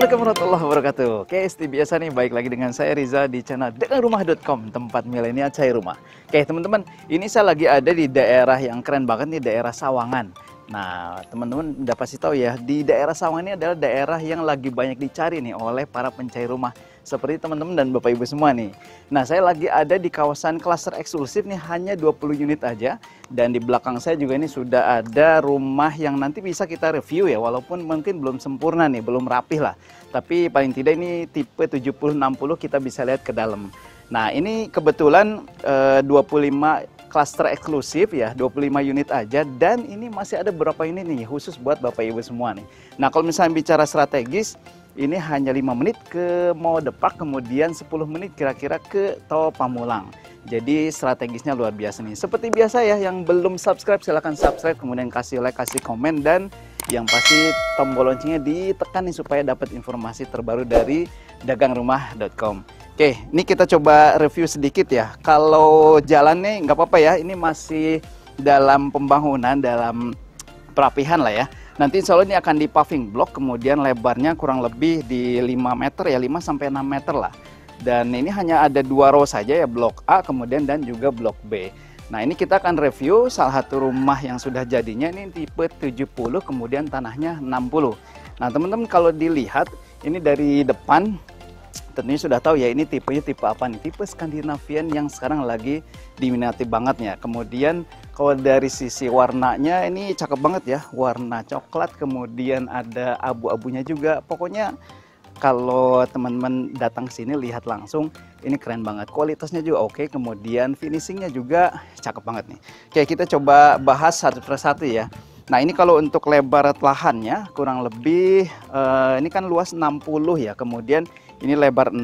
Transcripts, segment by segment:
Assalamualaikum warahmatullahi wabarakatuh. Oke, seperti biasa nih, baik lagi dengan saya Riza di channel denganrumah.com, tempat milenial cari rumah. Oke teman-teman, ini saya lagi ada di daerah yang keren banget nih, daerah Sawangan. Nah teman-teman udah pasti tahu ya, di daerah Sawangan ini adalah daerah yang lagi banyak dicari nih oleh para pencari rumah, seperti teman-teman dan bapak ibu semua nih. Nah saya lagi ada di kawasan klaster eksklusif nih, hanya 20 unit aja. Dan di belakang saya juga ini sudah ada rumah yang nanti bisa kita review ya, walaupun mungkin belum sempurna nih, belum rapih lah. Tapi paling tidak ini tipe 70-60 kita bisa lihat ke dalam. Nah ini kebetulan 25 klaster eksklusif ya, 25 unit aja, dan ini masih ada beberapa unit nih khusus buat bapak ibu semua nih. Nah kalau misalnya bicara strategis, ini hanya 5 menit ke Mall Depak, kemudian 10 menit kira-kira ke Tol Pamulang. Jadi strategisnya luar biasa nih. Seperti biasa ya, yang belum subscribe silahkan subscribe, kemudian kasih like, kasih komen, dan yang pasti tombol loncengnya ditekan nih supaya dapat informasi terbaru dari dagangrumah.com. Oke, ini kita coba review sedikit ya. Kalau jalannya nggak apa-apa ya, ini masih dalam pembangunan, dalam perapihan lah ya. Nanti insya Allah ini akan di paving block, kemudian lebarnya kurang lebih di 5 meter ya, 5 sampai 6 meter lah. Dan ini hanya ada 2 row saja ya, blok A kemudian dan juga blok B. Nah ini kita akan review salah satu rumah yang sudah jadinya, ini tipe 70, kemudian tanahnya 60. Nah teman-teman kalau dilihat ini dari depan, tentunya sudah tahu ya ini tipenya tipe apa nih, tipe Scandinavian yang sekarang lagi diminati banget ya. Kemudian kalau dari sisi warnanya ini cakep banget ya, warna coklat, kemudian ada abu-abunya juga. Pokoknya kalau teman-teman datang ke sini lihat langsung, ini keren banget. Kualitasnya juga oke, kemudian finishingnya juga cakep banget nih. Oke, kita coba bahas satu persatu ya. Nah ini kalau untuk lebar lahannya kurang lebih ini kan luas 60 ya, kemudian ini lebar 6,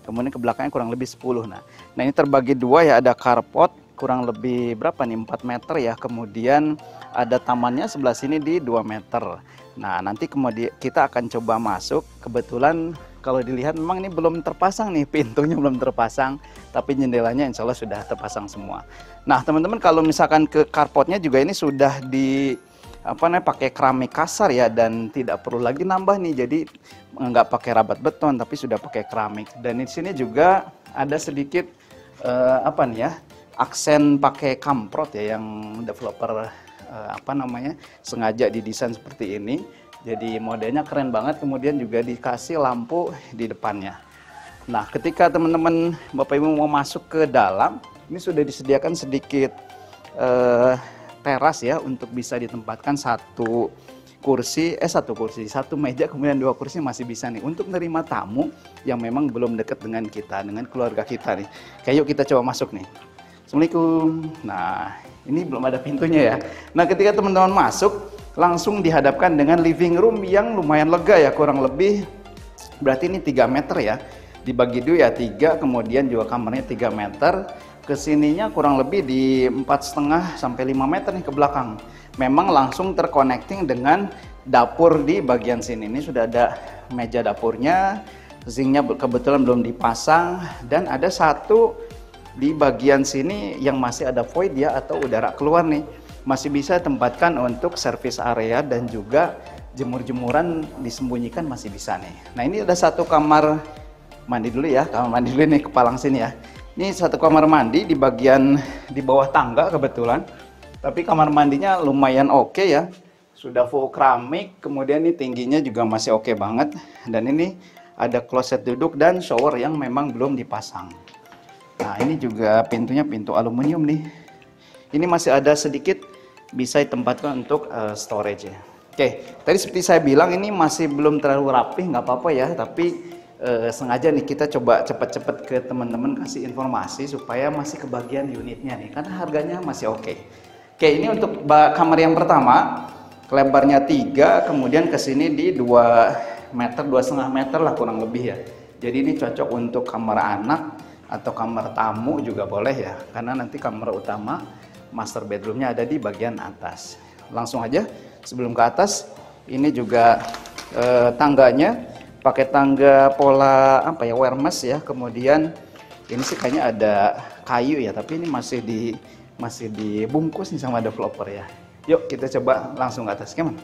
kemudian ke belakangnya kurang lebih 10. Nah ini terbagi 2 ya, ada carport kurang lebih berapa nih, 4 meter ya, kemudian ada tamannya sebelah sini di 2 meter. Nah nanti kemudian kita akan coba masuk. Kebetulan kalau dilihat memang ini belum terpasang nih, pintunya belum terpasang, tapi jendelanya insya Allah sudah terpasang semua. Nah teman-teman kalau misalkan ke carportnya juga ini sudah di pakai keramik kasar ya, dan tidak perlu lagi nambah nih, jadi nggak pakai rabat beton tapi sudah pakai keramik. Dan di sini juga ada sedikit aksen pakai kamprot ya, yang developer sengaja didesain seperti ini. Jadi modelnya keren banget, kemudian juga dikasih lampu di depannya. Nah ketika teman-teman bapak ibu mau masuk ke dalam, ini sudah disediakan sedikit teras ya, untuk bisa ditempatkan satu meja, kemudian 2 kursi masih bisa nih untuk menerima tamu yang memang belum dekat dengan kita, dengan keluarga kita nih. Kayak yuk kita coba masuk nih. Assalamualaikum. Nah ini belum ada pintunya ya. Nah ketika teman-teman masuk, langsung dihadapkan dengan living room yang lumayan lega ya, kurang lebih berarti ini 3 meter ya, dibagi 2 ya, 3, kemudian juga kamarnya 3 meter. Kesininya kurang lebih di 4,5 sampai 5 meter nih ke belakang. Memang langsung terconnecting dengan dapur di bagian sini. Ini sudah ada meja dapurnya, sinknya kebetulan belum dipasang, dan ada satu di bagian sini yang masih ada void ya, atau udara keluar nih. Masih bisa tempatkan untuk service area, dan juga jemur-jemuran disembunyikan masih bisa nih. Nah ini ada satu kamar mandi dulu ya, kamar mandi dulu nih, kepalang sini ya. Ini satu kamar mandi di bagian di bawah tangga kebetulan, tapi kamar mandinya lumayan oke ya, sudah full keramik, kemudian ini tingginya juga masih oke banget, dan ini ada kloset duduk dan shower yang memang belum dipasang. Nah ini juga pintunya pintu aluminium nih, ini masih ada sedikit bisa ditempatkan untuk storage ya. Oke, tadi seperti saya bilang ini masih belum terlalu rapi, nggak apa-apa ya, tapi sengaja nih kita coba cepet-cepet ke teman-teman kasih informasi supaya masih kebagian unitnya nih, karena harganya masih oke. Oke, ini untuk kamar yang pertama, lebarnya 3, kemudian ke sini di 2 meter, 2,5 meter lah kurang lebih ya. Jadi ini cocok untuk kamar anak atau kamar tamu juga boleh ya, karena nanti kamar utama master bedroomnya ada di bagian atas. Langsung aja sebelum ke atas, ini juga tangganya pakai tangga pola wire mesh ya, kemudian ini sih kayaknya ada kayu ya, tapi ini masih dibungkus nih sama developer ya. Yuk kita coba langsung ke atas, gimana?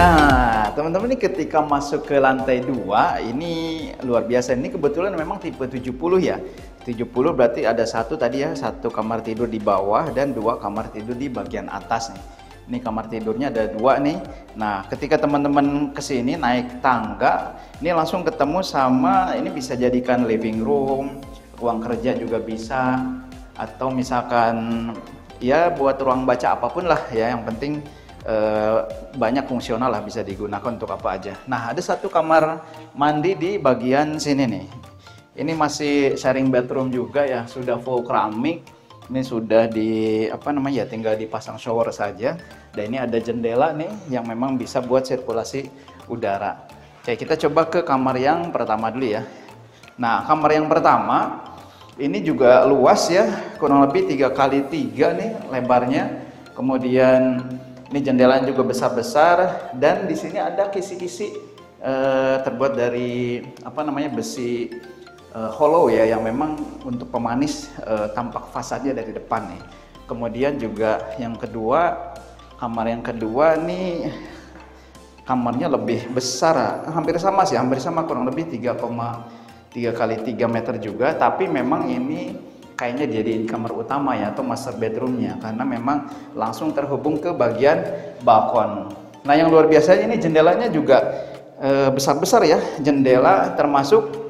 Nah, teman-teman ini ketika masuk ke lantai 2, ini luar biasa. Ini kebetulan memang tipe 70 ya. 70 berarti ada satu tadi ya, satu kamar tidur di bawah dan dua kamar tidur di bagian atas nih. Ini kamar tidurnya ada dua nih. Nah, ketika teman-teman kesini naik tangga, ini langsung ketemu sama, ini bisa jadikan living room, ruang kerja juga bisa, atau misalkan ya buat ruang baca apapun lah ya, yang penting banyak fungsional lah, bisa digunakan untuk apa aja. Nah, ada satu kamar mandi di bagian sini nih. Ini masih sharing bathroom juga ya, sudah full keramik. Ini sudah di apa namanya ya, tinggal dipasang shower saja. Dan ini ada jendela nih yang memang bisa buat sirkulasi udara. Oke, kita coba ke kamar yang pertama dulu ya. Nah, kamar yang pertama ini juga luas ya, kurang lebih 3x3 nih lebarnya. Kemudian ini jendelanya juga besar-besar, dan di sini ada kisi-kisi terbuat dari apa namanya, besi hollow ya, yang memang untuk pemanis tampak fasadnya dari depan nih. Kemudian juga yang kedua, kamar yang kedua nih kamarnya lebih besar, hampir sama sih, hampir sama, kurang lebih 3,3x3 meter juga, tapi memang ini kayaknya dijadiin kamar utama ya, atau master bedroomnya, karena memang langsung terhubung ke bagian balkon. Nah, yang luar biasa ini jendelanya juga besar-besar ya, jendela termasuk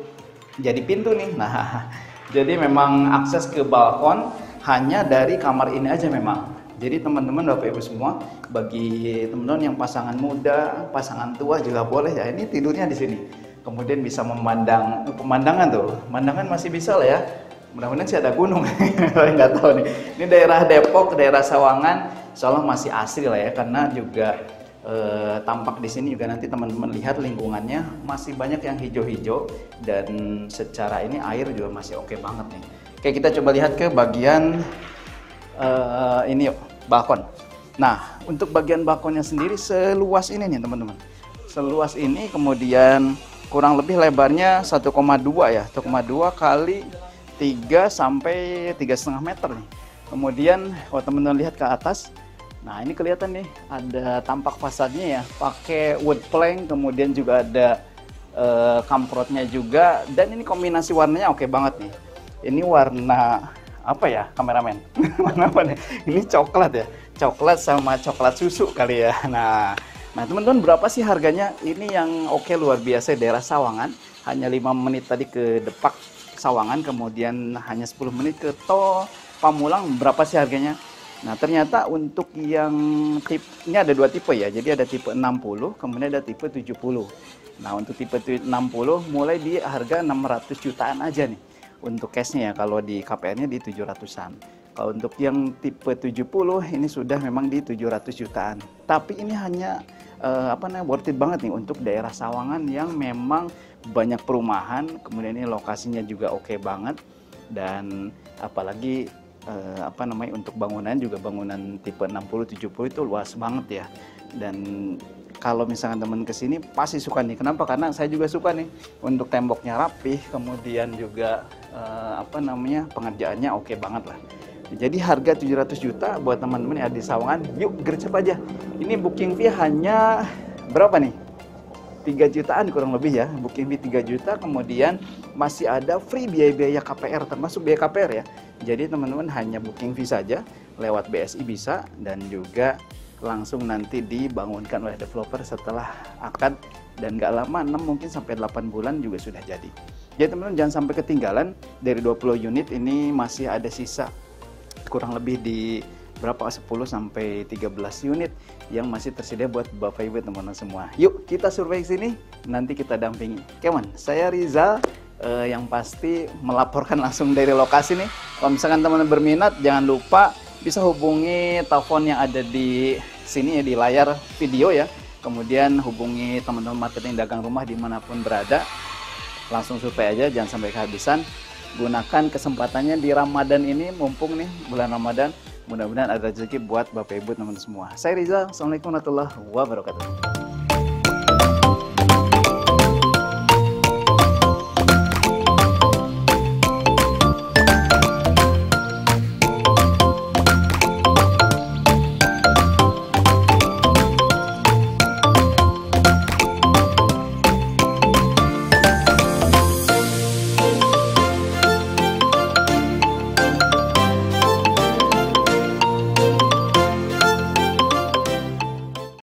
jadi pintu nih. Nah, jadi memang akses ke balkon hanya dari kamar ini aja memang. Jadi teman-teman, Bapak Ibu semua, bagi teman-teman yang pasangan muda, pasangan tua juga boleh ya, ini tidurnya di sini. Kemudian bisa memandang pemandangan tuh, pemandangan masih bisa lah ya. Mudah-mudahan sih ada gunung, nggak tahu nih. Ini daerah Depok, daerah Sawangan, insya Allah masih asri lah ya, karena juga tampak di sini juga nanti teman-teman lihat lingkungannya masih banyak yang hijau-hijau, dan secara ini air juga masih oke banget nih. Oke, kita coba lihat ke bagian ini yuk, balkon. Nah, untuk bagian balkonnya sendiri seluas ini nih teman-teman, seluas ini, kemudian kurang lebih lebarnya 1,2 ya, 1,2 kali 3 sampai 3,5 meter nih. Kemudian kalau teman-teman lihat ke atas, nah ini kelihatan nih ada tampak fasadnya ya, pakai wood plank, kemudian juga ada kamprotnya juga, dan ini kombinasi warnanya oke banget nih. Ini warna apa ya kameramen? Warna apa nih? Ini coklat ya, coklat sama coklat susu kali ya. Nah teman-teman, berapa sih harganya? Ini yang oke luar biasa, daerah Sawangan, hanya 5 menit tadi ke Depak Sawangan, kemudian hanya 10 menit ke tol Pamulang. Berapa sih harganya? Nah, ternyata untuk yang tipe ini ada dua tipe ya. Jadi ada tipe 60, kemudian ada tipe 70. Nah, untuk tipe 60 mulai di harga 600 jutaan aja nih untuk cashnya ya. Kalau di KPR-nya di 700-an. Kalau untuk yang tipe 70 ini sudah memang di 700 jutaan. Tapi ini hanya worth it banget nih untuk daerah Sawangan yang memang banyak perumahan, kemudian ini lokasinya juga oke banget, dan apalagi untuk bangunan juga, bangunan tipe 60-70 itu luas banget ya. Dan kalau misalkan teman kesini pasti suka nih. Kenapa? Karena saya juga suka nih, untuk temboknya rapih, kemudian juga pengerjaannya oke banget lah. Jadi harga 700 juta buat teman-teman yang ada di Sawangan, yuk gercep aja. Ini booking fee hanya berapa nih? 3 jutaan kurang lebih ya, booking fee 3 juta, kemudian masih ada free biaya-biaya KPR, termasuk biaya KPR ya. Jadi teman-teman hanya booking fee saja, lewat BSI bisa, dan juga langsung nanti dibangunkan oleh developer setelah akad, dan gak lama, 6 mungkin sampai 8 bulan juga sudah jadi. Jadi teman-teman jangan sampai ketinggalan, dari 20 unit ini masih ada sisa kurang lebih di berapa, 10 sampai 13 unit yang masih tersedia buat Bapak Ibu teman-teman semua. Yuk kita survei sini, nanti kita dampingi. Keman, saya Rizal, yang pasti melaporkan langsung dari lokasi nih. Kalau misalkan teman-teman berminat, jangan lupa bisa hubungi telepon yang ada di sini ya, di layar video ya. Kemudian hubungi teman-teman marketing dagang rumah dimanapun berada. Langsung survei aja, jangan sampai kehabisan. Gunakan kesempatannya di Ramadan ini, mumpung nih bulan Ramadan. Mudah-mudahan ada rezeki buat Bapak Ibu teman-teman semua. Saya Rizal, Assalamualaikum warahmatullahi wabarakatuh.